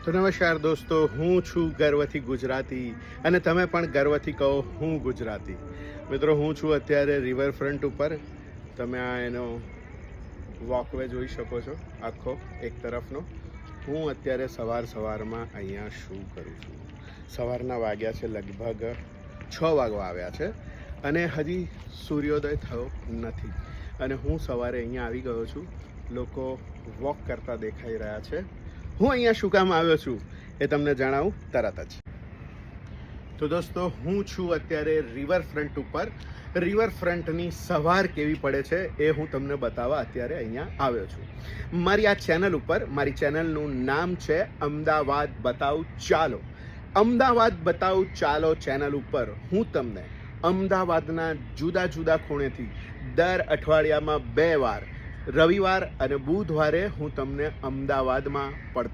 તો નમસ્કાર દોસ્તો, હું છું ગર્વથી ગુજરાતી અને તમે પણ ગર્વથી કહો હું ગુજરાતી. મિત્રો, હું છું અત્યારે રિવરફ્રન્ટ ઉપર. તમે આ એનો વોકવે જોઈ શકો છો, આખો એક તરફનો. હું અત્યારે સવારમાં અહીંયા શું કરું છું. સવારના વાગ્યા છે લગભગ 6 વાગવા આવ્યા છે અને હજી સૂર્યોદય થયો નથી. અને હું સવારે અહીંયા આવી ગયો છું. લોકો વોક કરતા દેખાઈ રહ્યા છે. હું અહીંયા શું કામ આવ્યો છું એ તમને જણાવું તરત જ. તો દોસ્તો, હું છું અત્યારે રિવરફ્રન્ટ ઉપર. રિવરફ્રન્ટની સવાર કેવી પડે છે એ હું તમને બતાવવા અત્યારે અહીંયા આવ્યો છું. મારી આ ચેનલ ઉપર, મારી ચેનલનું નામ છે અમદાવાદ બતાવું ચાલો. અમદાવાદ બતાવું ચાલો ચેનલ ઉપર હું તમને અમદાવાદના જુદા જુદા ખૂણેથી દર અઠવાડિયામાં 2 વાર, રવિવાર અને બુધવારે હું તમને અમદાવાદમાં પડતી